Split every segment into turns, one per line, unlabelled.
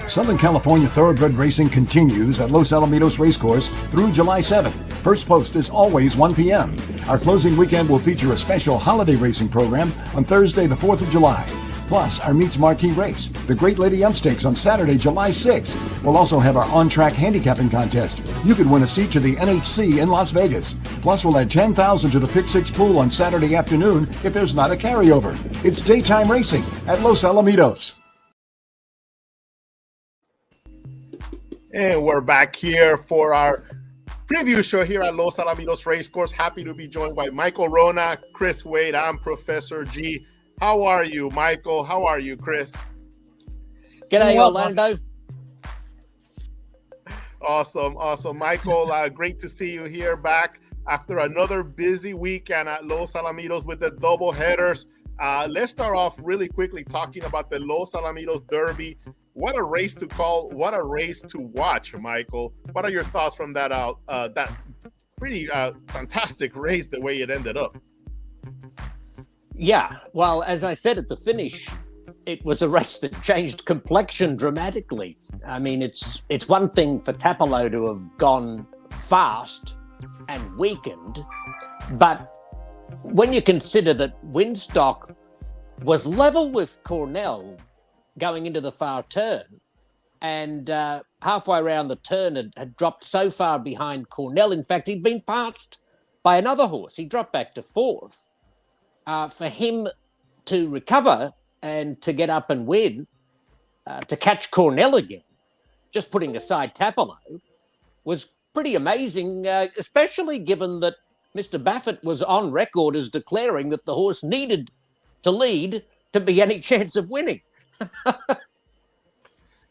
Southern California Thoroughbred racing continues at Los Alamitos Racecourse through July 7th. First post is always 1 p.m. Our closing weekend will feature a special holiday racing program on Thursday, the 4th of July. Plus, our meets marquee race, the Great Lady Ump Stakes on Saturday, July 6th. We'll also have our on-track handicapping contest. You could win a seat to the NHC in Las Vegas. Plus, we'll add $10,000 to the Pick 6 pool on Saturday afternoon if there's not a carryover. It's daytime racing at Los Alamitos.
And we're back here for our preview show here at Los Alamitos Racecourse. Happy to be joined by Michael Rona, Chris Wade. I'm Professor G. How are you, Michael? How are you, Chris?
G'day, Orlando.
Awesome. Michael, great to see you here back after another busy weekend at Los Alamitos with the doubleheaders. Let's start off really quickly talking about the Los Alamitos Derby. What a race to call! What a race to watch, Michael. What are your thoughts from that that pretty fantastic race, the way it ended up?
Yeah, well, as I said at the finish, it was a race that changed complexion dramatically. I mean, it's one thing for Tapalo to have gone fast and weakened, but when you consider that Winstock was level with Cornell going into the far turn, and halfway around the turn had dropped so far behind Cornell. In fact, he'd been passed by another horse. He dropped back to fourth. For him to recover and to get up and win, to catch Cornell again, just putting aside Tapalo, was pretty amazing, especially given that Mr. Baffert was on record as declaring that the horse needed to lead to be any chance of winning.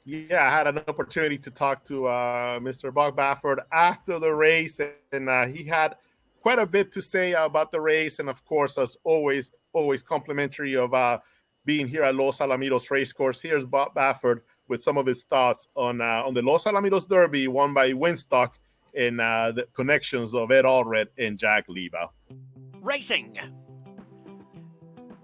Yeah, I had an opportunity to talk to Mr. Bob Baffert after the race, and he had quite a bit to say about the race. And of course, as always complimentary of being here at Los Alamitos Racecourse. Here's Bob Baffert with some of his thoughts on the Los Alamitos Derby won by Winstock and the connections of Ed Allred and Jack Leba.
Racing.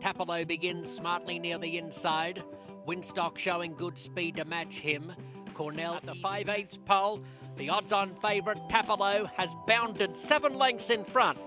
Tapalo begins smartly near the inside. Winstock showing good speed to match him. Cornell at the 5/8 pole. The odds-on favourite Tapalo has bounded 7 lengths in front.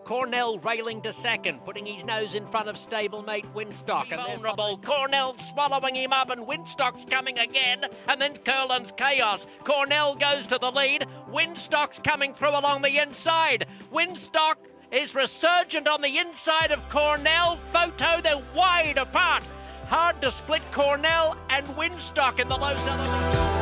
Cornell railing to second, putting his nose in front of stablemate Winstock. And vulnerable. Cornell swallowing him up, and Winstock's coming again. And then Curlin's Chaos. Cornell goes to the lead. Winstock's coming through along the inside. Winstock is resurgent on the inside of Cornell. Photo, they're wide apart. Hard to split Cornell and Winstock in the Los Alamitos.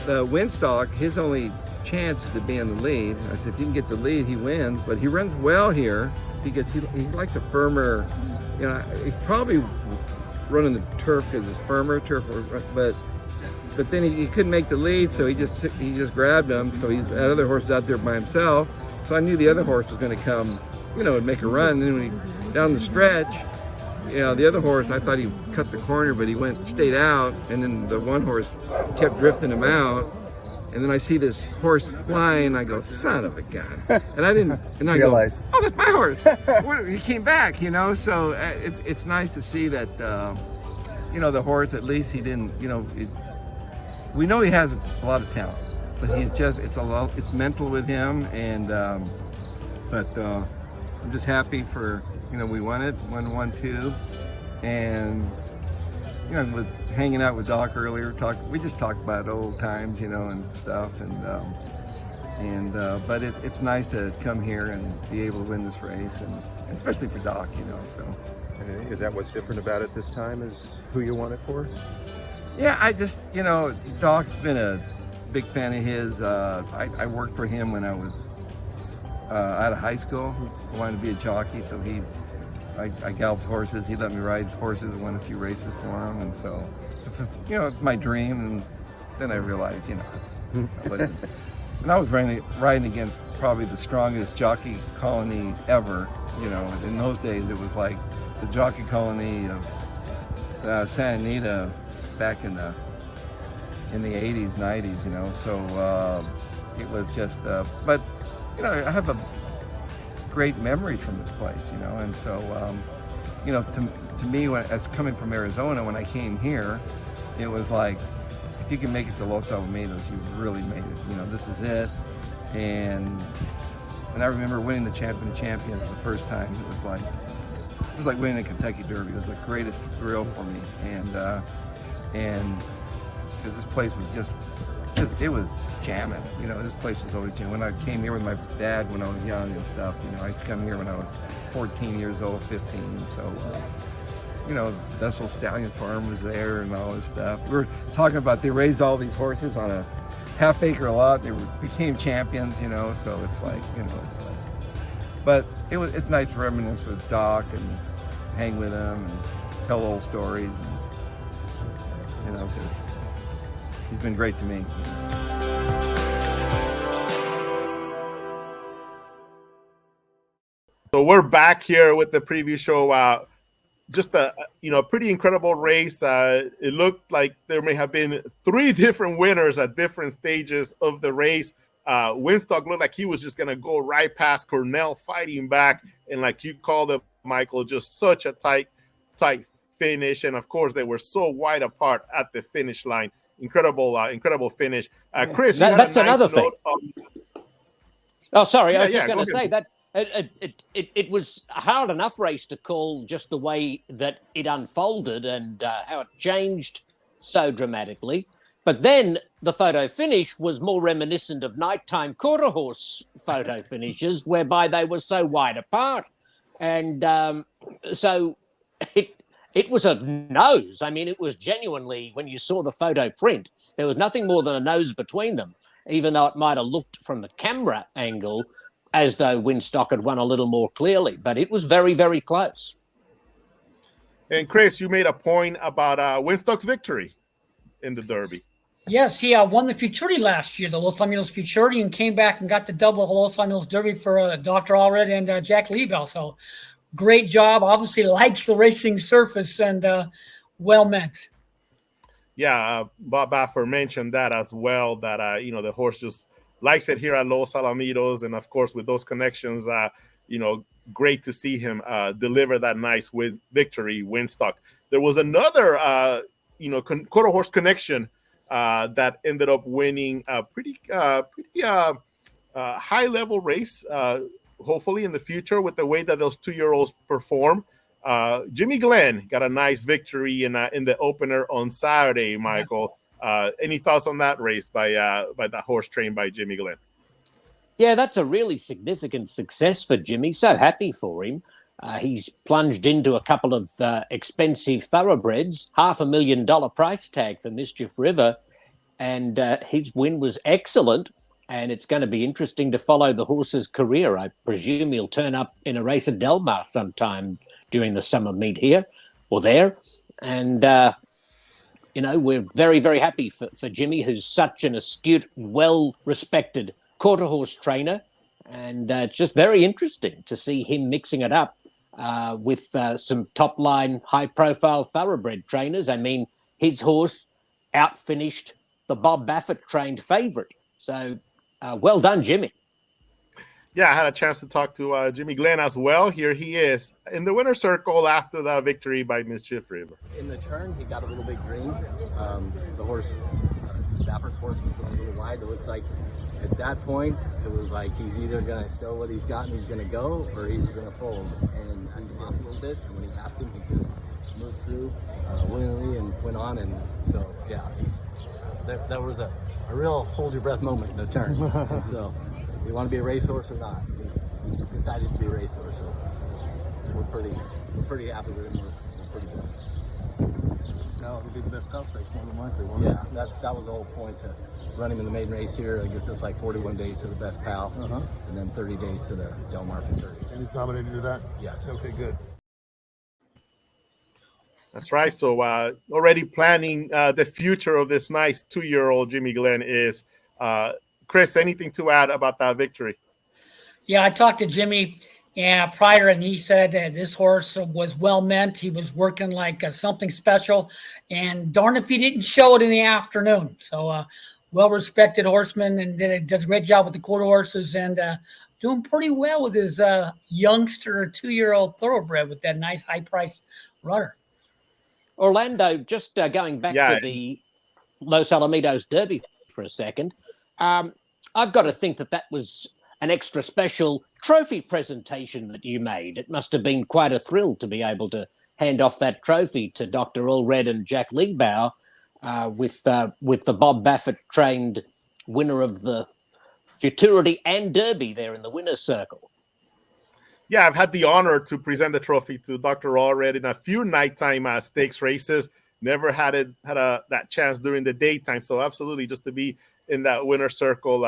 The Winstock, his only chance to be in the lead. I said, if you can get the lead, he wins. But he runs well here because he likes a firmer, you know, he's probably running the turf because it's firmer turf, but then he couldn't make the lead, so he just grabbed him. So that other horse is out there by himself. So I knew the other horse was going to come, you know, and make a run. And then when he down the stretch, you know, the other horse, I thought he cut the corner, but he stayed out, and then the one horse kept drifting him out. And then I see this horse flying, I go, son of a gun. And I didn't, and I go, oh, that's my horse. He came back, you know, so it's nice to see that, you know, the horse, at least he didn't, you know, we know he has a lot of talent, but he's just, it's mental with him, and, but I'm just happy for, you know, we won it, 1-1-2, and, you know, with hanging out with Doc earlier, we just talked about old times, you know, and stuff, but it's nice to come here and be able to win this race, and especially for Doc, you know. So,
is that what's different about it this time? Is who you want it for?
Yeah, I just, you know, Doc's been a big fan of his. I worked for him when I was out of high school. I wanted to be a jockey, so I galloped horses. He let me ride horses and won a few races for him, and so, you know, it's my dream. And then I realized, you know, and I was riding against probably the strongest jockey colony ever, You know, in those days it was like the jockey colony of Santa Anita back in the 80s, 90s. You know, so it was just. But you know, I have a great memories from this place. You know, and so you know, to me, as coming from Arizona, when I came here, it was like, if you can make it to Los Alamitos, you've really made it. You know, this is it. And I remember winning the Champion of Champions the first time. It was like winning a Kentucky Derby. It was the greatest thrill for me. And because this place was just it was jamming. You know, this place was always jamming. When I came here with my dad when I was young and stuff, you know, I used to come here when I was 14 years old, 15. So, you know, Vessel Stallion Farm was there and all this stuff. We were talking about they raised all these horses on a half-acre lot. They became champions, you know. So it's like, you know, it's like. But it's nice to reminisce with Doc and hang with him and tell old stories. And, you know, 'cause he's been great to me.
So we're back here with the preview show. Just a pretty incredible race. It looked like there may have been 3 different winners at different stages of the race. Winstock looked like he was just going to go right past Cornell, fighting back, and like you called it, Michael, just such a tight finish. And of course, they were so wide apart at the finish line. Incredible finish. Chris,
that's another thing. Oh, sorry, I was just going to say that. It was a hard enough race to call, just the way that it unfolded and how it changed so dramatically. But then the photo finish was more reminiscent of nighttime quarter horse photo finishes, whereby they were so wide apart. And so it was a nose. I mean, it was genuinely, when you saw the photo print, there was nothing more than a nose between them, even though it might have looked from the camera angle as though Winstock had won a little more clearly, but it was very, very close.
And Chris, you made a point about Winstock's victory in the Derby.
Yes, he won the Futurity last year, the Los Alamitos Futurity, and came back and got the double Los Alamitos Derby for Dr. Allred and Jack Liebel. So great job. Obviously likes the racing surface and well meant.
Yeah, Bob Baffert mentioned that as well, that, the horse just likes it here at Los Alamitos, and of course with those connections, great to see him deliver that nice victory. Winstock. There was another, quarter horse connection that ended up winning a pretty high level race. Hopefully in the future, with the way that those 2-year-olds perform. Jimmy Glenn got a nice victory in the opener on Saturday, Michael. Any thoughts on that race by that horse trained by Jimmy Glenn?
Yeah, that's a really significant success for Jimmy. So happy for him. He's plunged into a couple of expensive thoroughbreds, $500,000 price tag for Mischief River, and his win was excellent. And it's going to be interesting to follow the horse's career. I presume he'll turn up in a race at Del Mar sometime during the summer meet here or there. And we're very, very happy for Jimmy, who's such an astute, well-respected quarter horse trainer. And it's just very interesting to see him mixing it up with some top-line, high-profile thoroughbred trainers. I mean, his horse outfinished the Bob Baffert-trained favourite. So well done, Jimmy.
Yeah, I had a chance to talk to Jimmy Glenn as well. Here he is in the winner's circle after the victory by Mischief River.
In the turn, he got a little bit green. The horse, Baffert's horse, was going a little wide. It looks like at that point, it was like he's either going to show what he's got and he's going to go, or he's going to fold. And I came off a little bit, and when he asked him, he just moved through willingly and went on. And so, yeah, that was a real hold your breath moment in the turn. And so, you want to be a racehorse or not? He decided to be a racehorse, so we're pretty happy with him. We're pretty good.
No, it'll be the best cow race, more than likely.
Yeah, that was the whole point, to run him in the maiden race here. I guess it's like 41 days to the best pal, and then 30 days to the Del Mar Futurity.
And he's nominated to that?
Yes.
Okay, good.
That's right. So already planning the future of this nice 2-year-old Jimmy Glenn is. Chris, anything to add about that victory?
Yeah, I talked to Jimmy. Yeah, prior, and he said that this horse was well meant. He was working like something special, and darn if he didn't show it in the afternoon. So, well respected horseman, and does a great job with the quarter horses, and doing pretty well with his youngster 2-year-old thoroughbred with that nice high priced runner.
Orlando, just going back to the Los Alamitos Derby for a second, I've got to think that was an extra special trophy presentation that you made. It must have been quite a thrill to be able to hand off that trophy to Dr. Allred and Jack Liebau with the Bob Baffert trained winner of the Futurity and Derby there in the winner's circle.
Yeah, I've had the honor to present the trophy to Dr. Allred in a few nighttime stakes races. Never had that chance during the daytime. So absolutely, just to be in that winner's circle,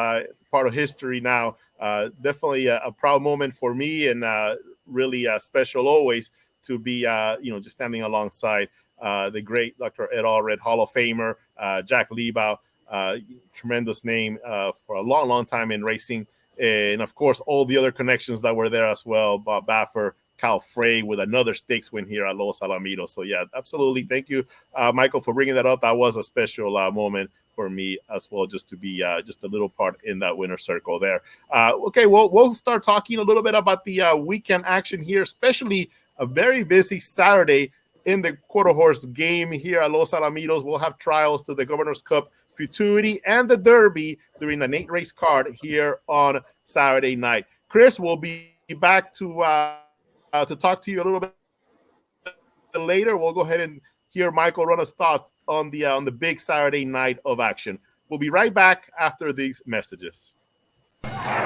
part of history now. Definitely a proud moment for me, and really special always to be just standing alongside the great Dr. Ed Allred, Hall of Famer, Jack Liebau, tremendous name for a long, long time in racing. And of course, all the other connections that were there as well. Bob Baffert, Cal Frey with another stakes win here at Los Alamitos. So yeah, absolutely. Thank you, Michael, for bringing that up. That was a special moment for me as well, just to be just a little part in that winner circle there. Okay, we'll start talking a little bit about the weekend action here, especially a very busy Saturday in the quarter horse game here at Los Alamitos. We'll have trials to the Governor's Cup, Futurity, and the Derby during the 8-race card here on Saturday night. Chris will be back to talk to you a little bit later. We'll go ahead and hear Michael run his thoughts on the big Saturday night of action. We'll be right back after these messages.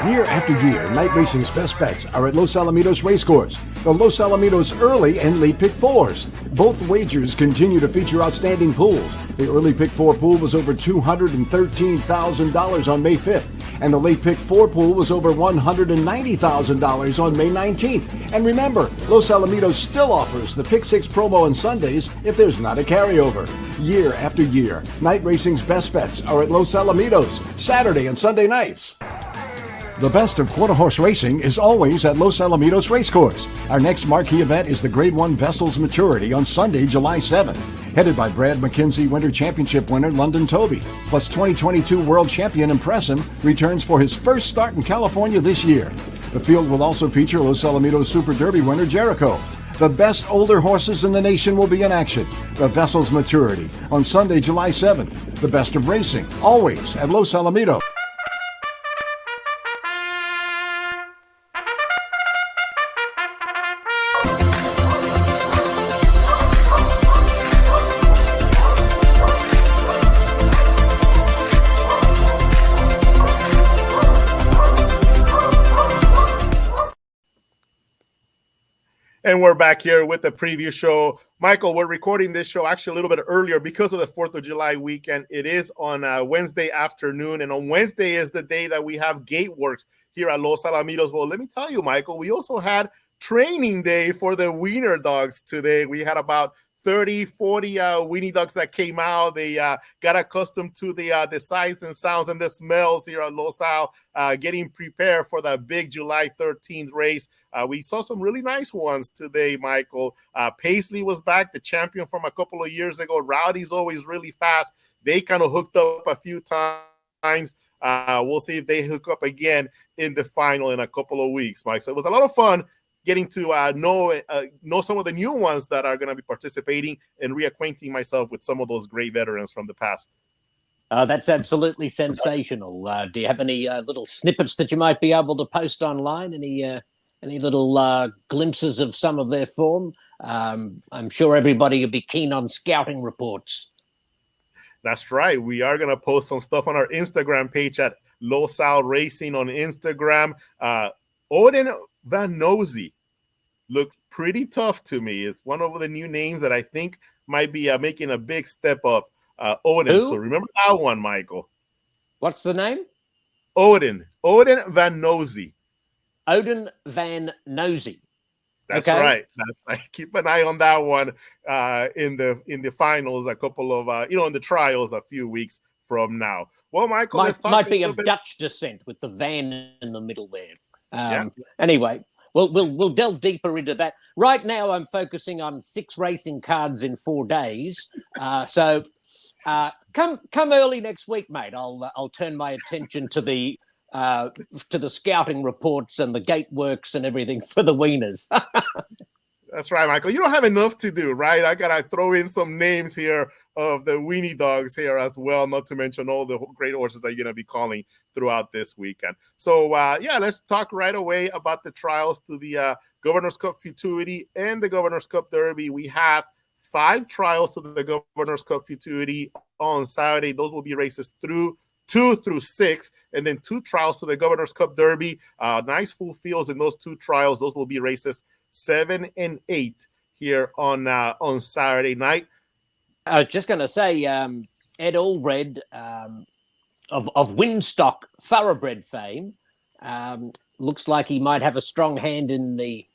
Year after year, night racing's best bets are at Los Alamitos Racecourse. The Los Alamitos Early and Late Pick 4s. Both wagers continue to feature outstanding pools. The Early Pick 4 pool was over $213,000 on May 5th, and the Late Pick 4 pool was over $190,000 on May 19th. And remember, Los Alamitos still offers the Pick 6 promo on Sundays if there's not a carryover. Year after year, night racing's best bets are at Los Alamitos, Saturday and Sunday nights. The best of quarter horse racing is always at Los Alamitos Racecourse. Our next marquee event is the Grade 1 Vessel's Maturity on Sunday, July 7th. Headed by Brad McKenzie Winter Championship winner London Toby, plus 2022 World Champion Impressum returns for his first start in California this year. The field will also feature Los Alamitos Super Derby winner Jericho. The best older horses in the nation will be in action. The Vessel's Maturity on Sunday, July 7th. The best of racing, always at Los Alamitos.
And we're back here with the preview show. Michael, we're recording this show actually a little bit earlier because of the 4th of July weekend. It is on Wednesday afternoon, and on Wednesday is the day that we have gate works here at Los Alamitos. Well, let me tell you, Michael, we also had training day for the Wiener dogs today. We had about 30, 40 weenie ducks that came out. They got accustomed to the sights and sounds and the smells here at Los Al, getting prepared for the big July 13th race. We saw some really nice ones today, Michael. Paisley was back, the champion from a couple of years ago. Rowdy's always really fast. They kind of hooked up a few times. We'll see if they hook up again in the final in a couple of weeks, Mike. So it was a lot of fun getting to know some of the new ones that are going to be participating and reacquainting myself with some of those great veterans from the past.
That's absolutely sensational. Do you have any little snippets that you might be able to post online? Any little glimpses of some of their form? I'm sure everybody will be keen on scouting reports.
That's right. We are going to post some stuff on our Instagram page at Los Al Racing on Instagram. Odin Van Nosy looked pretty tough to me. It's one of the new names that I think might be making a big step up. Odin.
Who?
So remember that one, Michael.
What's the name?
Odin Van Nosy.
Odin Van Nosy.
That's
okay.
Right. That's right. Keep an eye on that one in the finals. A couple of in the trials a few weeks from now. Well, Michael, let's talk
might be
a
of
bit.
Dutch descent with the van in the middle there.
Yeah.
Anyway, we'll delve deeper into that. Right now, I'm focusing on 6 racing cards in 4 days. So come early next week, mate. I'll turn my attention to the scouting reports and the gate works and everything for the Wieners.
That's right, Michael. You don't have enough to do, right? I gotta throw in some names here of the weenie dogs here as well, not to mention all the great horses that you're gonna be calling throughout this weekend. So let's talk right away about the trials to the Governor's Cup Futurity and the Governor's Cup Derby. We have 5 trials to the Governor's Cup Futurity on Saturday. Those will be races 2 through 6, and then 2 trials to the Governor's Cup Derby. Nice full fields in those 2 trials. Those will be races 7 and 8 here on Saturday night.
I was just going to say, Ed Allred of Winstock Thoroughbred fame looks like he might have a strong hand in the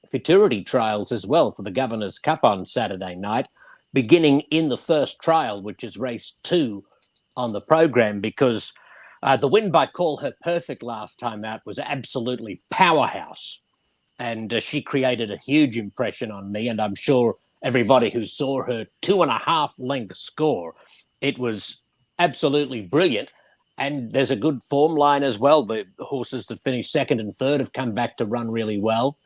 futurity trials as well for the Governor's Cup on Saturday night, beginning in the first trial, which is race 2 on the program, because the win by Call Her Perfect last time out was absolutely powerhouse. And she created a huge impression on me, and I'm sure everybody who saw her 2.5 length score, it was absolutely brilliant. And there's a good form line as well. The horses that finished 2nd and 3rd have come back to run really well.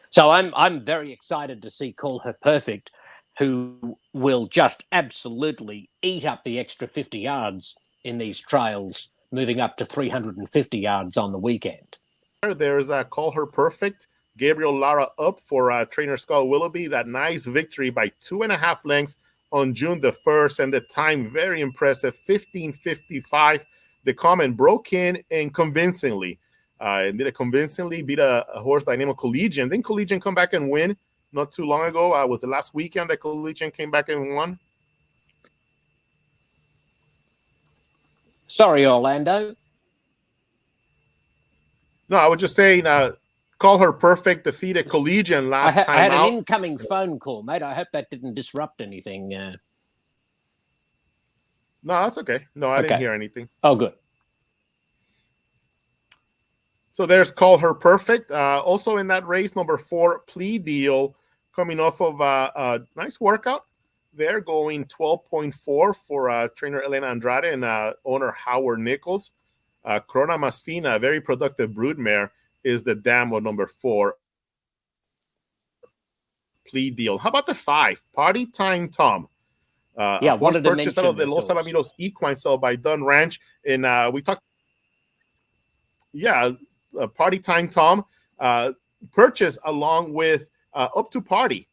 So I'm very excited to see Call Her Perfect, who will just absolutely eat up the extra 50 yards in these trials, moving up to 350 yards on the weekend.
There's Call Her Perfect. Gabriel Lara up for trainer Scott Willoughby. That nice victory by 2.5 lengths on June the 1st, and the time very impressive, 15:55. The comment broke in and convincingly. And did it convincingly, beat a horse by the name of Collegian. Didn't Collegian come back and win not too long ago? Was the last weekend that Collegian came back and won?
Sorry, Orlando.
No, I was just saying, Call Her Perfect defeated Collegian last time out.
I had an incoming phone call, mate. I hope that didn't disrupt anything.
No, that's okay. No, I didn't hear anything.
Oh, good.
So there's Call Her Perfect. Also in that race, number 4, Plea Deal, coming off of a nice workout. They're going 12.4 for trainer Elena Andrade and owner Howard Nichols. Corona Masfina, a very productive broodmare, is the dam of number 4, Plea Deal. How about the 5, Party Time Tom?
Wanted to mention
out of the Los Alamitos Equine Sale by Dunn Ranch, and we talked. Party Time Tom purchased along with Up to Party,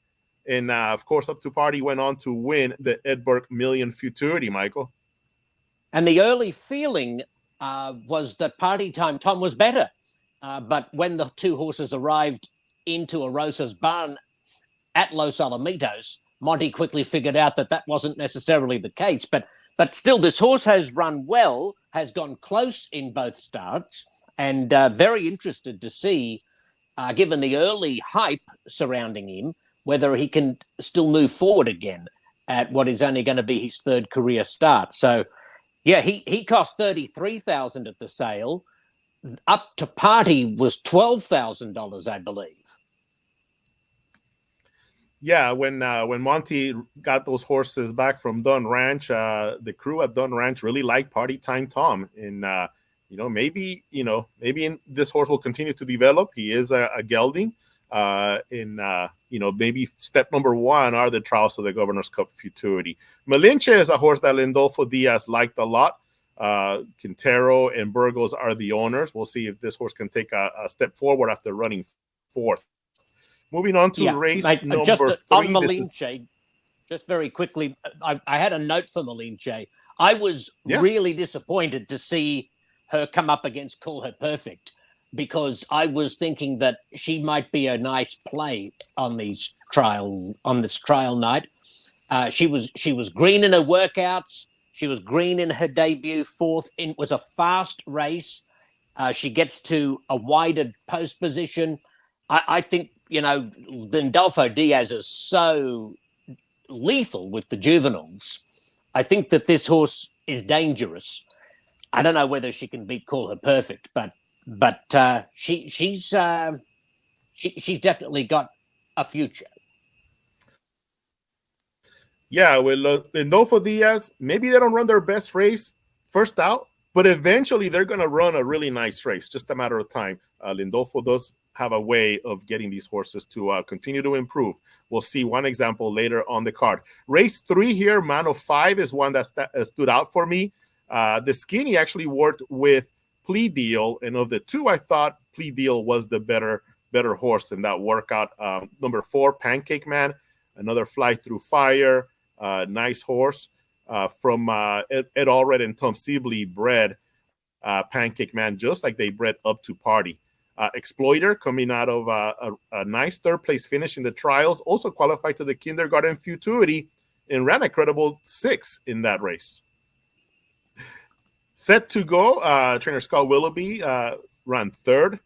and of course Up to Party went on to win the Ed Burke Million Futurity, Michael.
And the early feeling was that Party Time Tom was better. But when the 2 horses arrived into Arosa's barn at Los Alamitos, Monty quickly figured out that wasn't necessarily the case. But still, this horse has run well, has gone close in both starts, and very interested to see, given the early hype surrounding him, whether he can still move forward again at what is only going to be his 3rd career start. So, he cost $33,000 at the sale. Up to Party was $12,000, I believe.
Yeah, when Monty got those horses back from Dunn Ranch, the crew at Dunn Ranch really liked Party Time Tom, and maybe this horse will continue to develop. He is a gelding, maybe step number 1 are the trials of the Governor's Cup Futurity. Malinche is a horse that Lindolfo Diaz liked a lot. Quintero and Burgos are the owners. We'll see if this horse can take a step forward after running 4th. Moving on to race number 3.
On Malinche, just very quickly, I had a note for Malinche. I was really disappointed to see her come up against Call Her Perfect, because I was thinking that she might be a nice play on this trial night. She was green in her workouts. She was green in her debut, 4th. It was a fast race. She gets to a wider post position. I think, Lindolfo Diaz is so lethal with the juveniles. I think that this horse is dangerous. I don't know whether she can beat Call Her Perfect, but she's she's definitely got a future.
Yeah, with Lindolfo Diaz, maybe they don't run their best race first out, but eventually they're going to run a really nice race, just a matter of time. Lindolfo does have a way of getting these horses to continue to improve. We'll see one example later on the card. Race 3 here, Man of 5, is one that stood out for me. The Skinny actually worked with Plea Deal, and of the two, I thought Plea Deal was the better horse in that workout. Number 4, Pancake Man, another Fly Through Fire, nice horse from Ed Allred and Tom Sibley bred Pancake Man, just like they bred Up to Party. Exploiter, coming out of a nice third place finish in the trials, also qualified to the Kindergarten Futurity and ran a credible 6 in that race. Set to Go, trainer Scott Willoughby ran third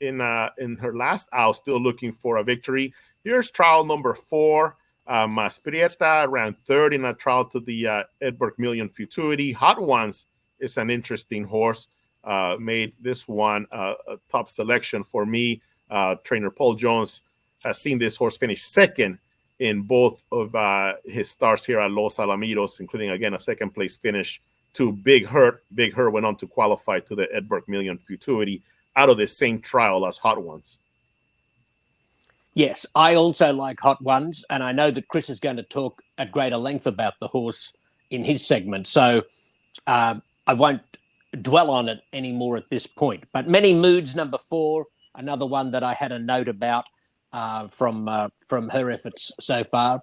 in her last out, still looking for a victory. Here's trial number 4. Masprieta ran third in a trial to the Edberg Million Futurity. Hot Ones is an interesting horse. Made this one a top selection for me. Trainer Paul Jones has seen this horse finish second in both of his starts here at Los Alamitos, including, again, a second place finish to Big Hurt. Big Hurt went on to qualify to the Edberg Million Futurity out of the same trial as Hot Ones.
Yes, I also like Hot Ones, and I know that Chris is going to talk at greater length about the horse in his segment, so I won't dwell on it anymore at this point. But Many Moods, number 4, another one that I had a note about from her efforts so far.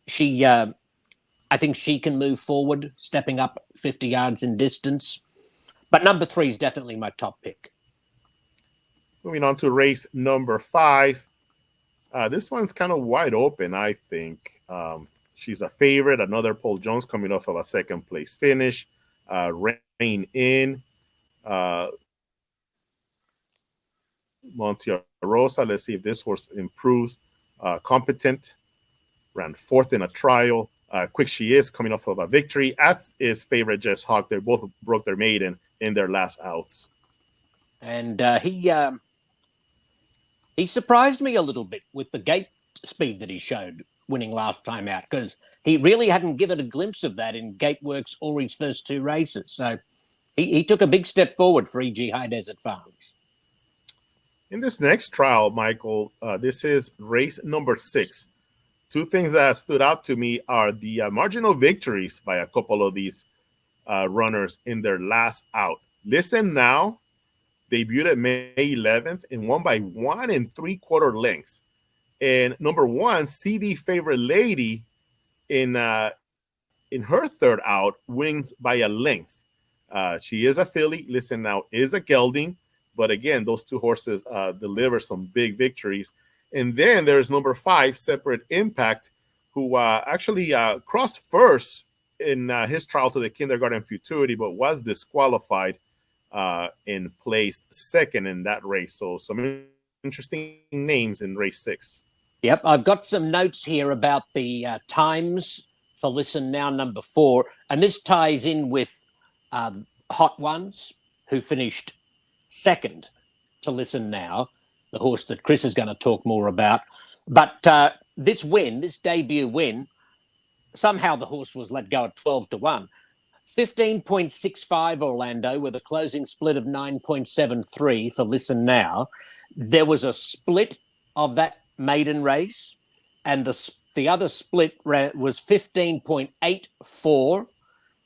She, I think she can move forward, stepping up 50 yards in distance. But number 3 is definitely my top pick.
Moving on to race number 5. This one's kind of wide open, I think. She's a favorite. Another Paul Jones coming off of a second place finish. Rain In. Monte Rosa. Let's see if this horse improves. Competent. Ran 4th in a trial. Quick She Is coming off of a victory, as is favorite Jess Hawk. They both broke their maiden in their last outs.
And he surprised me a little bit with the gate speed that he showed winning last time out, because he really hadn't given a glimpse of that in Gateworks or his first 2 races. So he took a big step forward for E.G. High Desert Farms.
In this next trial, Michael, this is race number 6. 2 things that stood out to me are the marginal victories by a couple of these runners in their last out. Listen Now debuted at May 11th and won by 1 3/4 lengths. And number 1, CD Favorite Lady, in her third out, wins by a length. She is a filly. Listen Now is a gelding. But again, those 2 horses deliver some big victories. And then there's number 5, Separate Impact, who actually crossed first in his trial to the Kindergarten Futurity, but was disqualified and placed second in that race. So some interesting names in race 6.
Yep, I've got some notes here about the times for Listen Now number 4, and this ties in with Hot Ones, who finished second to Listen Now, the horse that Chris is going to talk more about. But this debut win, somehow the horse was let go at 12-1. 15.65 Orlando with a closing split of 9.73 for Listen Now. There was a split of that maiden race, and the other split was 15.84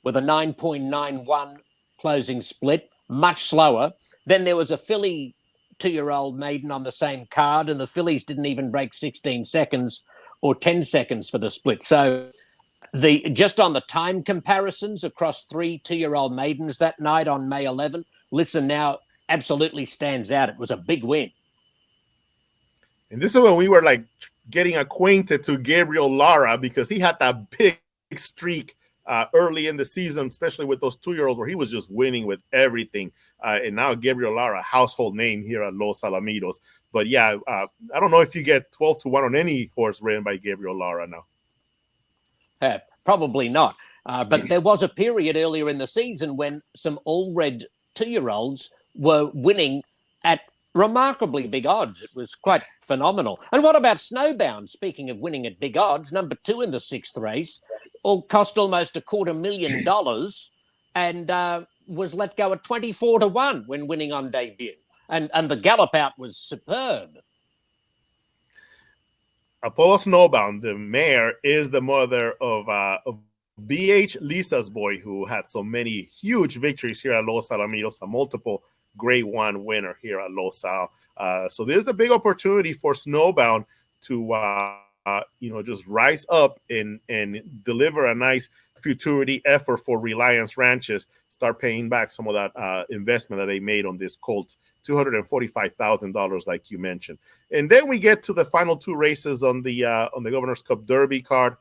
with a 9.91 closing split, much slower. Then there was a filly 2-year-old maiden on the same card, and the fillies didn't even break 16 seconds or 10 seconds for the split. So just on the time comparisons across 3 2-year-old maidens that night on May 11, Listen Now absolutely stands out. It was a big win.
And this is when we were like getting acquainted to Gabriel Lara, because he had that big streak early in the season, especially with those 2-year-olds where he was just winning with everything. And now Gabriel Lara, household name here at Los Alamitos. But yeah, I don't know if you get 12-1 on any horse ridden by Gabriel Lara now.
Probably not. But there was a period earlier in the season when some all-red 2-year-olds were winning at remarkably big odds. It was quite phenomenal. And what about Snowbound? Speaking of winning at big odds, number 2 in the 6th race, cost almost $250,000 and was let go at 24-1 when winning on debut. And the gallop out was superb.
Apollo Snowbound, the mare, is the mother of BH Lisa's boy, who had so many huge victories here at Los Alamitos, a multiple Grade 1 winner here at Los Al. So there's a big opportunity for Snowbound to just rise up and deliver a nice futurity effort for Reliance Ranches, start paying back some of that investment that they made on this colt, $245,000, like you mentioned. And then we get to the final 2 races on the Governor's Cup Derby card.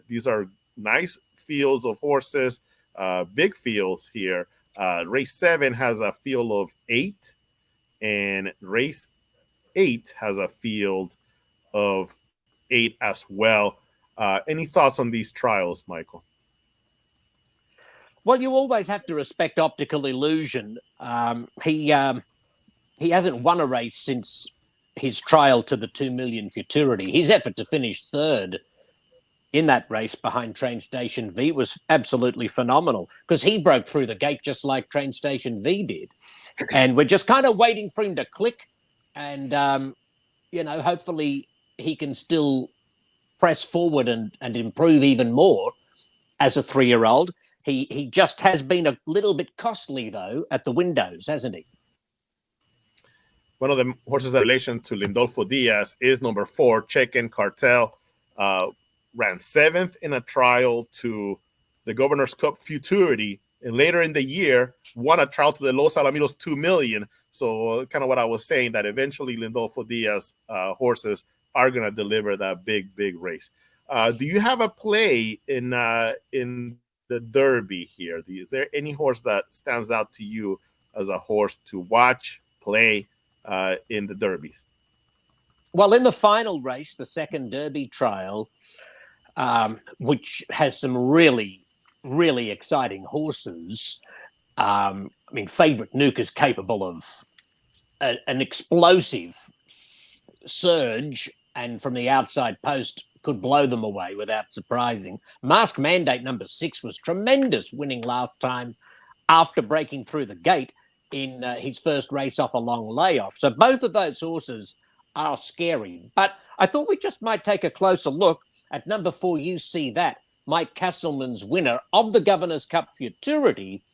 These are nice fields of horses, big fields here. Race 7 has a field of 8, and race 8 has a field of 8 as well. Any thoughts on these trials, Michael?
Well, you always have to respect optical illusion. He hasn't won a race since his trial to the 2 million futurity. His effort to finish 3rd in that race behind Train Station V was absolutely phenomenal, because he broke through the gate just like Train Station V did. And we're just kind of waiting for him to click. And, hopefully he can still press forward and improve even more as a 3-year-old. He just has been a little bit costly, though, at the windows, hasn't he?
One of the horses in relation to Lindolfo Diaz is number 4, Check-In Cartel. Ran 7th in a trial to the Governor's Cup Futurity, and later in the year won a trial to the Los Alamitos 2 million. So kind of what I was saying, that eventually Lindolfo Diaz horses are going to deliver that big race. Do you have a play in the Derby here? Is there any horse that stands out to you as a horse to watch play in the Derby?
Well, in the final race, the second Derby trial, which has some really, really exciting horses. Favorite Nuke is capable of an explosive surge, and from the outside post could blow them away without surprising. Mask Mandate number 6 was tremendous, winning last time after breaking through the gate in his first race off a long layoff. So both of those horses are scary. But I thought we just might take a closer look at number 4, You See That, Mike Castleman's winner of the Governor's Cup Futurity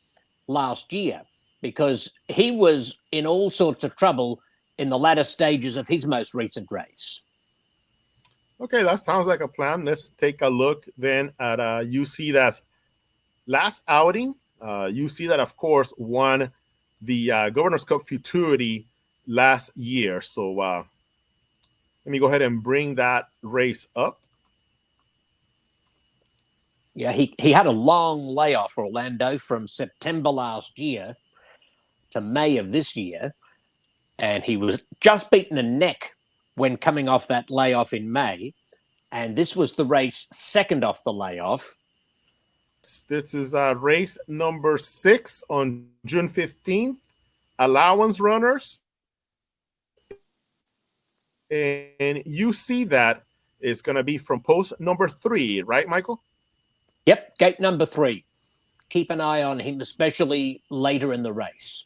last year, because he was in all sorts of trouble in the latter stages of his most recent race.
Okay, that sounds like a plan. Let's take a look then at You See That's last outing. You See That, of course, won the Governor's Cup Futurity last year. So let me go ahead and bring that race up.
Yeah, he had a long layoff, Orlando, from September last year to May of this year. And he was just beaten a neck when coming off that layoff in May. And this was the race second off the layoff.
This is race number 6 on June 15th. Allowance runners. And You See That is going to be from post number 3, right, Michael?
Yep, gate number 3. Keep an eye on him, especially later in the race.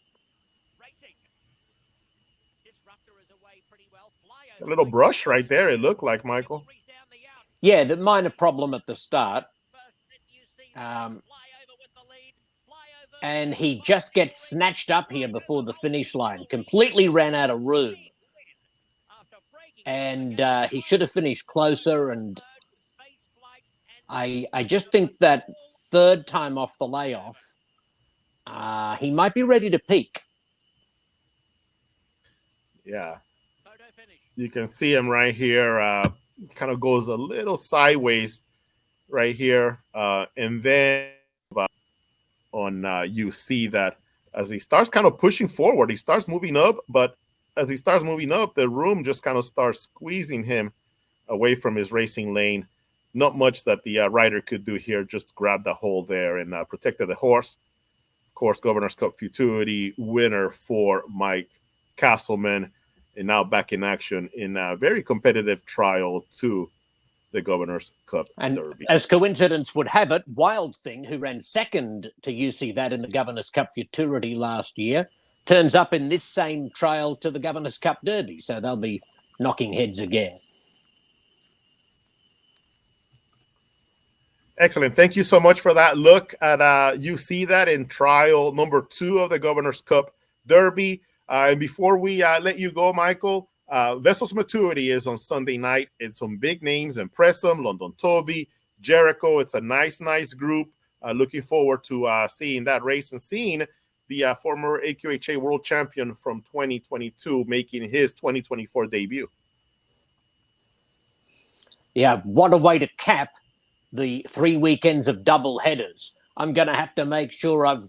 A little brush right there, it looked like, Michael.
Yeah, the minor problem at the start. And he just gets snatched up here before the finish line. Completely ran out of room. And he should have finished closer. And I just think that third time off the layoff, he might be ready to peak.
Yeah. You can see him right here. Kind of goes a little sideways right here. And then on You See That as he starts kind of pushing forward, he starts moving up. But as he starts moving up, the room just kind of starts squeezing him away from his racing lane. Not much that the rider could do here. Just grab the hole there and protected the horse. Of course, Governor's Cup Futurity winner for Mike Castleman, and now back in action in a very competitive trial to the Governor's Cup
And
Derby.
as coincidence would have it, Wild Thing, who ran second to UC that in the Governor's Cup Futurity last year, turns up in this same trial to the Governor's Cup Derby. So they'll be knocking heads again.
Excellent. Thank you so much for that look at you see that in trial number 2 of the Governor's Cup Derby. And before we let you go, Michael, Vessels Maturity is on Sunday night. It's some big names: Impressum, London Toby, Jericho. It's a nice group. Looking forward to seeing that race and seeing the former AQHA World Champion from 2022 making his 2024 debut.
Yeah, what a way to cap the 3 weekends of double headers. I'm going to have to make sure I've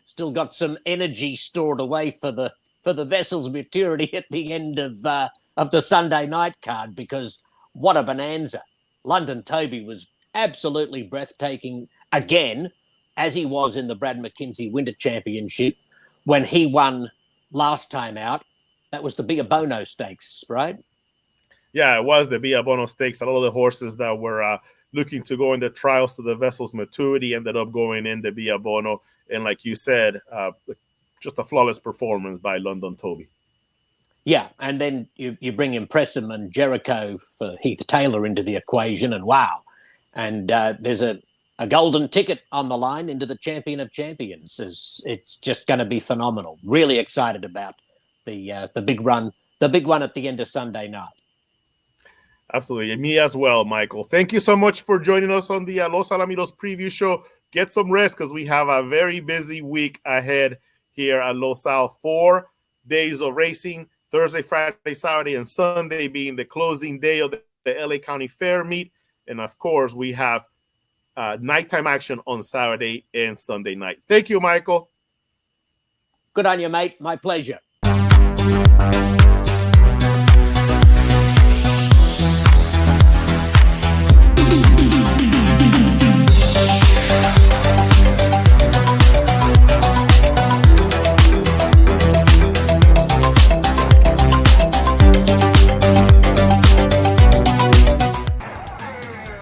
still got some energy stored away for the Vessels Maturity at the end of the Sunday night card, because what a bonanza. London Toby was absolutely breathtaking again, as he was in the Brad McKenzie Winter Championship when he won last time out. That was the Biabono Stakes, right?
Yeah, it was the Biabono Stakes. A lot of the horses that were looking to go in the trials to the Vessels Maturity ended up going in the Biabono. And like you said, just a flawless performance by London Toby.
Yeah, and then you bring Impressum and Jericho for Heath Taylor into the equation, and wow. And there's a golden ticket on the line into the Champion of Champions. It's just going to be phenomenal. Really excited about the big run at the end of Sunday night.
Absolutely. And me as well, Michael. Thank you so much for joining us on the Los Alamitos preview show. Get some rest because we have a very busy week ahead here at Los Al. 4 days of racing, Thursday, Friday, Saturday, and Sunday being the closing day of the LA County Fair meet. And of course, we have nighttime action on Saturday and Sunday night. Thank you, Michael.
Good on you, mate. My pleasure.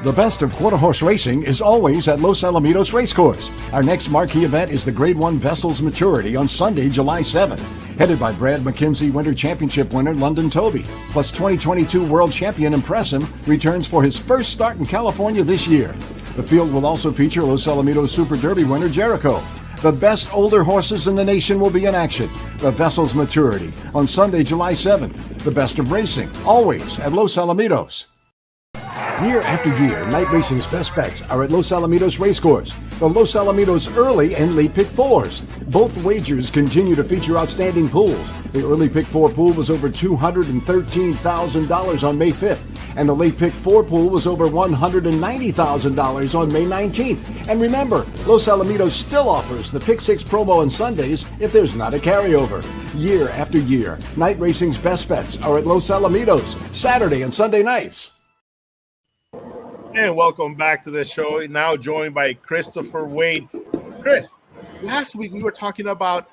The best of quarter horse racing is always at Los Alamitos Racecourse. Our next marquee event is the Grade 1 Vessels Maturity on Sunday, July 7th. Headed by Brad McKenzie Winter Championship winner London Toby, plus 2022 World Champion Impressum returns for his first start in California this year. The field will also feature Los Alamitos Super Derby winner Jericho. The best older horses in the nation will be in action. The Vessels Maturity on Sunday, July 7th. The best of racing, always at Los Alamitos. Year after year, night racing's best bets are at Los Alamitos Racecourse. The Los Alamitos Early and Late Pick 4s. Both wagers continue to feature outstanding pools. The Early Pick 4 pool was over $213,000 on May 5th, and the Late Pick 4 pool was over $190,000 on May 19th. And remember, Los Alamitos still offers the Pick 6 promo on Sundays if there's not a carryover. Year after year, night racing's best bets are at Los Alamitos, Saturday and Sunday nights.
And welcome back to the show. Now joined by Christopher Wade. Chris, last week we were talking about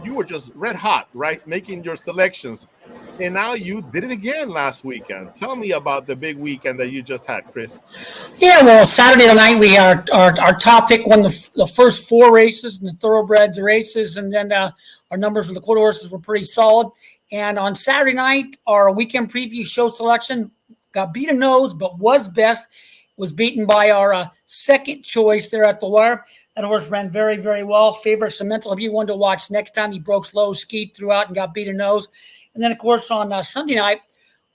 you were just red hot, right? Making your selections. And now you did it again last weekend. Tell me about the big weekend that you just had, Chris.
Yeah, well, Saturday night we our top pick won the first 4 races and the Thoroughbreds races, and then our numbers for the quarter horses were pretty solid. And on Saturday night, our weekend preview show selection got beat a nose, but was best. Was beaten by our second choice there at the wire. That horse ran very, very well. Favorite Cemental. If you wanted to watch next time, he broke slow, skied throughout, and got beat a nose. And then, of course, on Sunday night,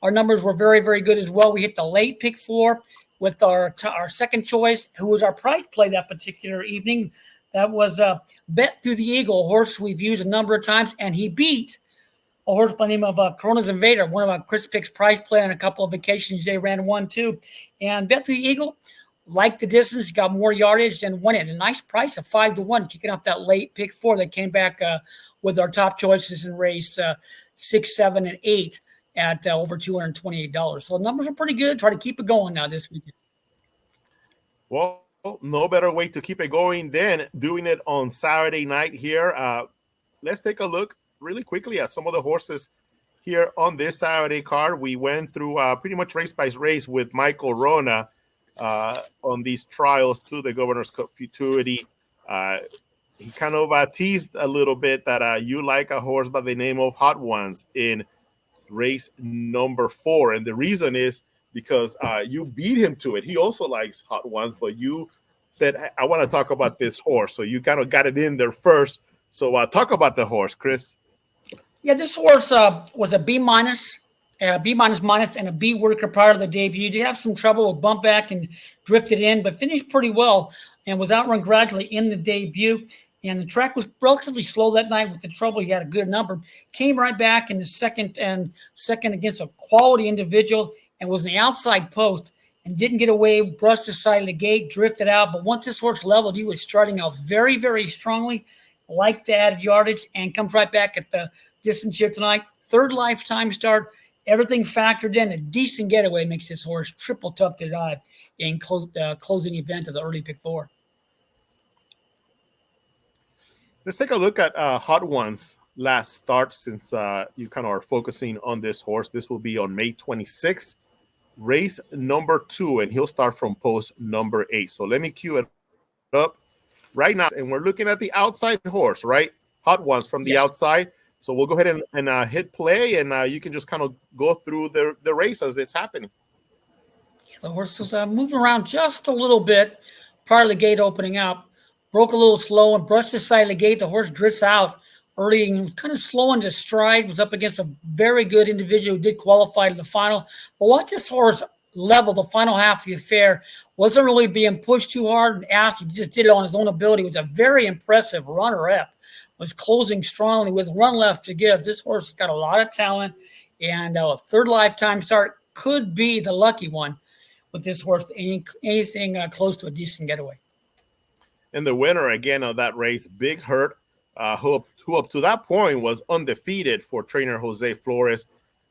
our numbers were very, very good as well. We hit the late pick 4 with our second choice, who was our prize play that particular evening. That was Bet Through the Eagle, a horse we've used a number of times, and he beat a horse by the name of Corona's Invader, one of our Chris Pick's prize play on a couple of vacations. They ran 1-2. And Bet Through the Eagle liked the distance, got more yardage, and won it. A nice price of 5-1, kicking off that late pick 4 that came back with our top choices in race 6, 7, and 8 at over $228. So the numbers are pretty good. Try to keep it going now this weekend.
Well, no better way to keep it going than doing it on Saturday night here. Let's take a look really quickly at some of the horses here on this Saturday card. We went through pretty much race by race with Michael Rona on these trials to the Governor's Cup Futurity. He kind of teased a little bit that you like a horse by the name of Hot Ones in race number 4. And the reason is because you beat him to it. He also likes Hot Ones, but you said, I want to talk about this horse. So you kind of got it in there first. So talk about the horse, Chris.
Yeah, this horse was a B minus, and a B worker prior to the debut. Did have some trouble with bump back and drifted in, but finished pretty well and was outrun gradually in the debut. And the track was relatively slow that night with the trouble. He had a good number. Came right back in the second against a quality individual and was in the outside post and didn't get away, brushed the side of the gate, drifted out. But once this horse leveled, he was starting out very, very strongly, liked the added yardage, and comes right back at the distance here tonight. Third lifetime start. Everything factored in. A decent getaway makes this horse triple tough to dive in closing event of the early pick 4.
Let's take a look at Hot One's last start, since you kind of are focusing on this horse. This will be on May 26th, race number 2, and he'll start from post number 8. So let me cue it up right now. And we're looking at the outside horse, right? Hot Ones from the outside. So we'll go ahead and hit play, and you can just kind of go through the race as it's happening.
Yeah, the horse is moving around just a little bit prior to the gate opening up. Broke a little slow and brushed the side of the gate. The horse drifts out early and was kind of slow into stride. Was up against a very good individual who did qualify to the final. But watch this horse level the final half of the affair. Wasn't really being pushed too hard and asked. He just did it on his own ability. Was a very impressive runner-up. Was closing strongly with one left to give. This horse has got a lot of talent, and a third lifetime start could be the lucky one with this horse. Anything close to a decent getaway.
And the winner again of that race, Big Hurt, who up to that point was undefeated for trainer Jose Flores,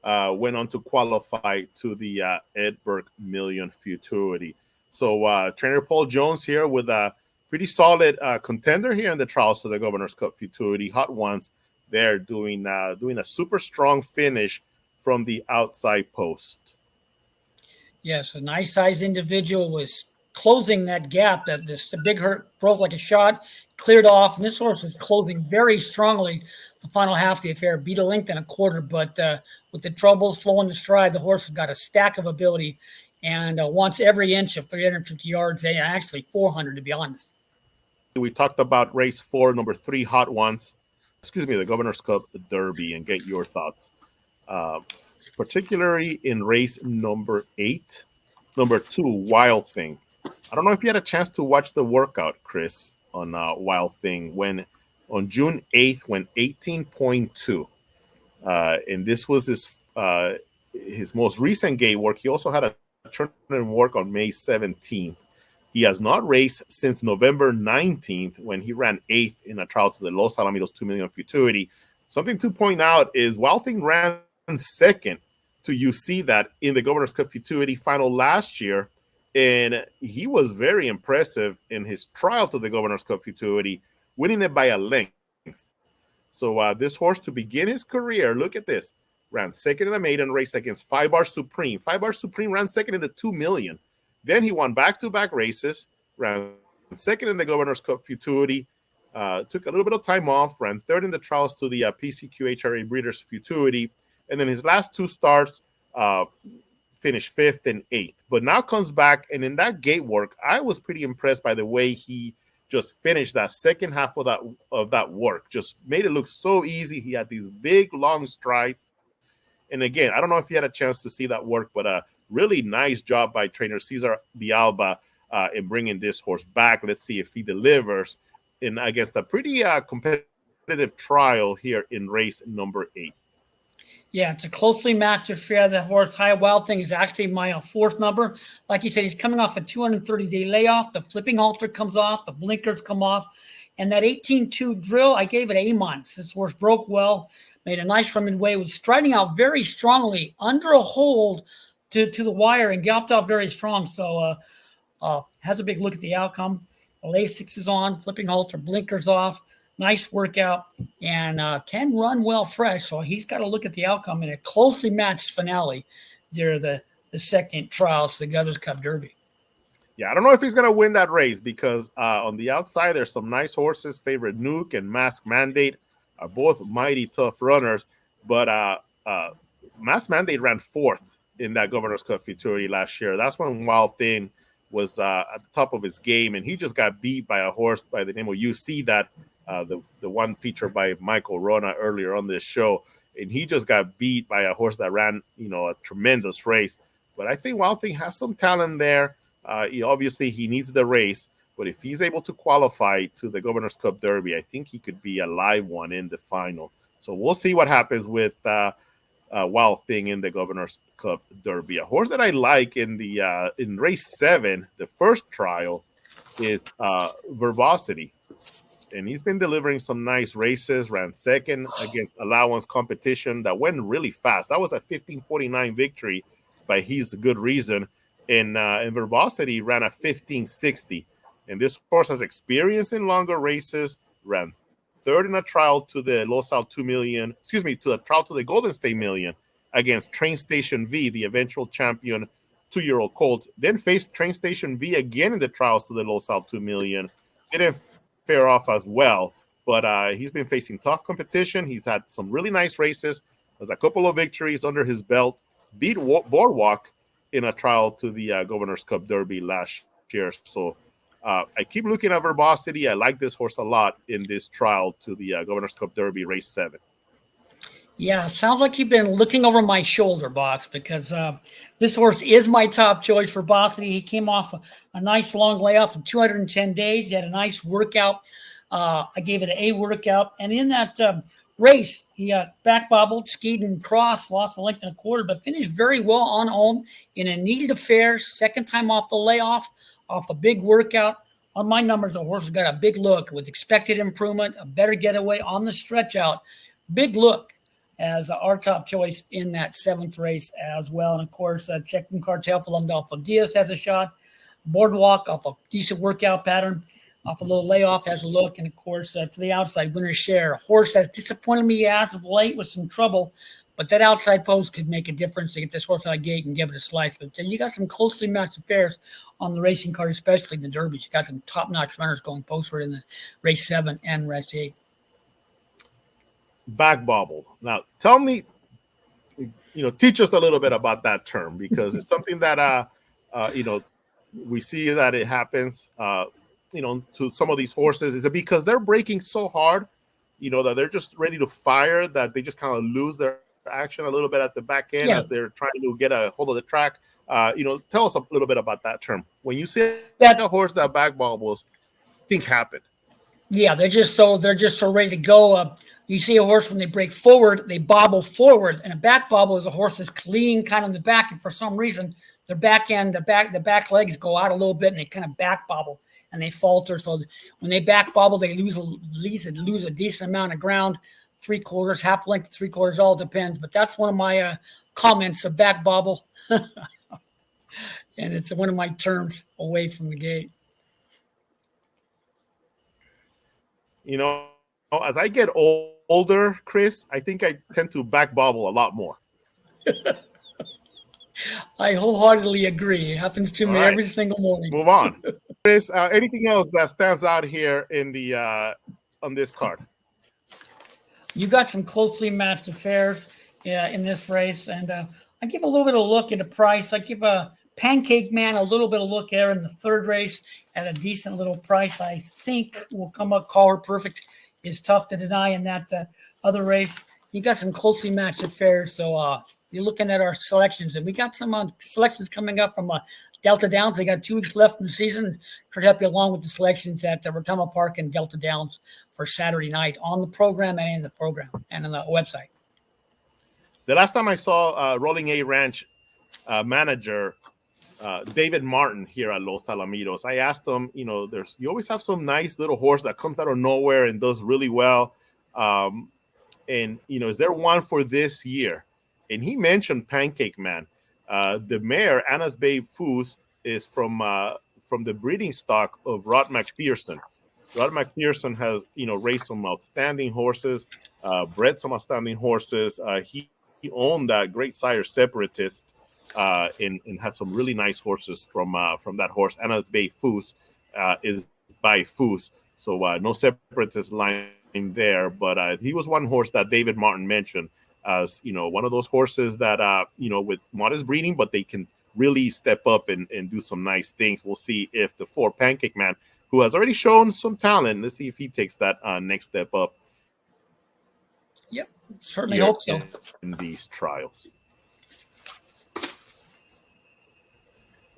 went on to qualify to the Edberg Million Futurity. So trainer Paul Jones here with a pretty solid contender here in the trials of the Governor's Cup Futurity. Hot Ones there doing a super strong finish from the outside post.
Yes, a nice size individual was closing that gap that the Big Hurt broke like a shot, cleared off, and this horse was closing very strongly the final half of the affair. Beat a length and a quarter, but with the troubles flowing to stride, the horse has got a stack of ability and wants every inch of 350 yards, actually 400 to be honest.
We talked about race 4, number 3, Hot Ones. The Governor's Cup Derby, and get your thoughts. Particularly in race number 8, number 2, Wild Thing. I don't know if you had a chance to watch the workout, Chris, on Wild Thing when on June 8th went 18.2. And this was his most recent gate work. He also had a tournament work on May 17th. He has not raced since November 19th when he ran 8th in a trial to the Los Alamitos 2 Million Futurity. Something to point out is Wild Thing ran 2nd to UC that in the Governor's Cup Futurity final last year. And he was very impressive in his trial to the Governor's Cup Futurity, winning it by a length. So this horse, to begin his career, look at this, ran 2nd in a maiden race against 5-Bar Supreme. 5-Bar Supreme ran 2nd in the 2 million. Then he won back-to-back races, ran 2nd in the Governor's Cup Futurity, took a little bit of time off, ran 3rd in the trials to the PCQHRA Breeders' Futurity, and then his last 2 starts finished 5th and 8th. But now comes back, and in that gate work, I was pretty impressed by the way he just finished that second half of that work. Just made it look so easy. He had these big, long strides. And again, I don't know if you had a chance to see that work, but a really nice job by trainer Cesar Villalba in bringing this horse back. Let's see if he delivers in against a pretty competitive trial here in race number 8.
Yeah, it's a closely matched affair. The horse High Wild Thing is actually my 4th number. Like you said, he's coming off a 230-day layoff. The flipping halter comes off. The blinkers come off. And that 18-2 drill, I gave it A-. This horse broke well, made a nice run midway, was striding out very strongly under a hold to the wire and galloped out very strong. So has a big look at the outcome. The Lasix is on, flipping halter, blinkers off. nice workout, and can run well fresh. So he's got to look at the outcome in a closely matched finale. There, the second trials, the Governors Cup Derby.
Yeah, I don't know if he's going to win that race because on the outside, there's some nice horses. Favorite Nuke and Mask Mandate are both mighty tough runners. But Mask Mandate ran fourth in that Governor's Cup Futurity last year. That's when Wild Thing was at the top of his game, and he just got beat by a horse by the name of UC, that the one featured by Michael Rona earlier on this show. And he just got beat by a horse that ran, a tremendous race. But I think Wild Thing has some talent there. Obviously, he needs the race, but if he's able to qualify to the Governor's Cup Derby, I think he could be a live one in the final. So we'll see what happens with Wild Thing in the Governor's Cup Derby. A horse that I like in race 7, the first trial, is Verbosity. And he's been delivering some nice races, ran second against Allowance Competition that went really fast. That was a 15:49 victory by He's Good Reason. And Verbosity ran a 15:60. And this horse has experience in longer races, ran third in a trial to the Los Al 2 million, to a trial to the Golden State Million against Train Station V, the eventual champion 2-year-old colt. Then faced Train Station V again in the trials to the Los Al 2 million. Didn't fare off as well, but he's been facing tough competition. He's had some really nice races. There's a couple of victories under his belt. Beat Boardwalk in a trial to the Governor's Cup Derby last year. So I keep looking at Verbosity. I like this horse a lot in this trial to the Governor's Cup Derby race 7.
Yeah, sounds like you've been looking over my shoulder, boss, because this horse is my top choice for Verbosity. He came off a nice long layoff of 210 days. He had a nice workout. I gave it an A workout. And in that race, he back bobbled, skied and crossed, lost a length and a quarter, but finished very well on home in a needed affair. Second time off the layoff, off a big workout. On my numbers, the horse has got a big look with expected improvement, a better getaway on the stretch out. Big look as our top choice in that 7th race as well. And, of course, Checking Cartel for Landolfo Diaz has a shot. Boardwalk off a decent workout pattern, off a little layoff has a look. And, of course, to the outside, Winner's Share. Horse has disappointed me as of late with some trouble, but that outside post could make a difference to get this horse out of the gate and give it a slice. But you got some closely matched affairs on the racing card, especially in the Derbies. You got some top-notch runners going postward in the race 7 and race 8.
Back bobble. Now, tell me, teach us a little bit about that term, because it's something that, we see that it happens, to some of these horses. Is it because they're breaking so hard, that they're just ready to fire, that they just kind of lose their action a little bit at the back end as they're trying to get a hold of the track? Tell us a little bit about that term. When you see a horse that back bobbles, think happened.
Yeah, they're just so ready to go. You see a horse when they break forward, they bobble forward, and a back bobble is a horse that's leaning kind of in the back, and for some reason their back end, the back legs go out a little bit, and they kind of back bobble and they falter. So when they back bobble, they lose a decent amount of ground, 3/4, half length, 3/4, all depends. But that's one of my comments, a back bobble, and it's one of my terms away from the gate.
As I get older, Chris, I think I tend to back bobble a lot more.
I wholeheartedly agree. It happens to me every single morning.
Let's move on. Chris, anything else that stands out here in the on this card?
You got some closely matched affairs in this race, and I give a little bit of a look at the price. I give a Pancake Man a little bit of look there in the 3rd race at a decent little price. I think will come up. Call Her Perfect is tough to deny in that other race. You got some closely matched affairs, so you're looking at our selections, and we got some selections coming up from Delta Downs. They got 2 weeks left in the season. Try to help you along with the selections at Rotama Park and Delta Downs for Saturday night on the program and in the program and on the website.
The last time I saw Rolling A Ranch manager David Martin here at Los Alamitos, I asked him, you always have some nice little horse that comes out of nowhere and does really well. And, is there one for this year? And he mentioned Pancake Man. The mare, Anna's Babe Foos, is from the breeding stock of Rod McPherson. Rod McPherson has, raced some outstanding horses, bred some outstanding horses. He owned that Great Sire Separatist, and has some really nice horses from that horse. Anna Bay Foos is by Foos, so no Separatist line there. But he was one horse that David Martin mentioned as one of those horses that with modest breeding, but they can really step up and do some nice things. We'll see if the 4 Pancake Man, who has already shown some talent, let's see if he takes that next step up.
Yep, certainly hope so.
In these trials.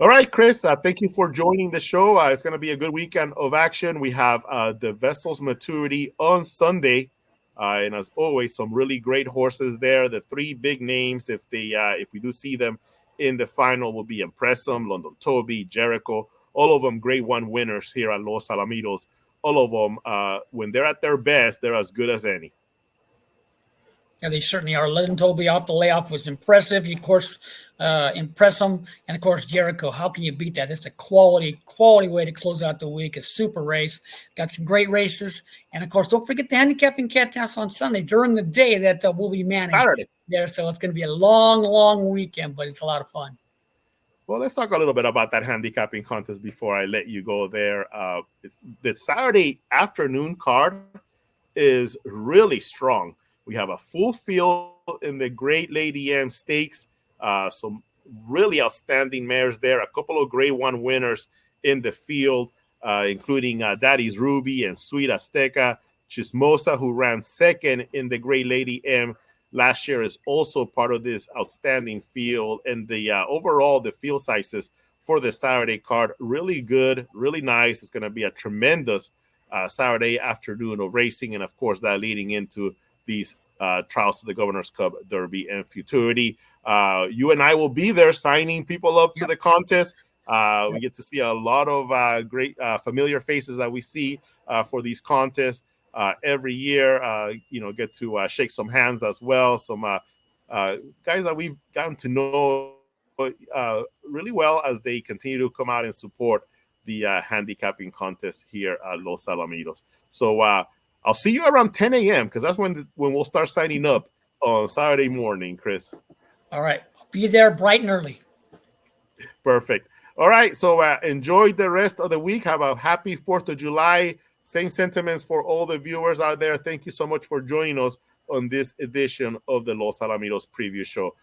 All right, Chris, thank you for joining the show. It's going to be a good weekend of action. We have the Vessel's Maturity on Sunday. And as always, some really great horses there. The 3 big names, if we do see them in the final, will be Impressum, London Toby, Jericho. All of them grade 1 winners here at Los Alamitos. All of them, when they're at their best, they're as good as any.
Yeah, they certainly are. London Toby off the layoff was impressive. Of course, Impressum, and of course Jericho. How can you beat that? It's a quality way to close out the week. A super race. Got some great races, and of course, don't forget the handicapping cat test on Sunday during the day that will be managed
Saturday
there. So it's going to be a long weekend, but it's a lot of fun.
Well, let's talk a little bit about that handicapping contest before I let you go there. It's the Saturday afternoon card is really strong. We have a full field in the Great Lady M Stakes. Some really outstanding mares there. A couple of grade 1 winners in the field, including Daddy's Ruby and Sweet Azteca. Chismosa, who ran second in the Great Lady M last year, is also part of this outstanding field. And the overall, the field sizes for the Saturday card, really good, really nice. It's going to be a tremendous Saturday afternoon of racing. And, of course, that leading into these trials to the Governor's Cup, Derby, and Futurity. You and I will be there signing people up to the contest. We get to see a lot of great familiar faces that we see for these contests every year. Get to shake some hands as well. Some guys that we've gotten to know really well as they continue to come out and support the handicapping contest here at Los Alamitos. So I'll see you around 10 a.m. because that's when we'll start signing up on Saturday morning, Chris.
All right. I'll be there bright and early.
Perfect. All right. So enjoy the rest of the week. Have a happy 4th of July. Same sentiments for all the viewers out there. Thank you so much for joining us on this edition of the Los Alamitos Preview Show.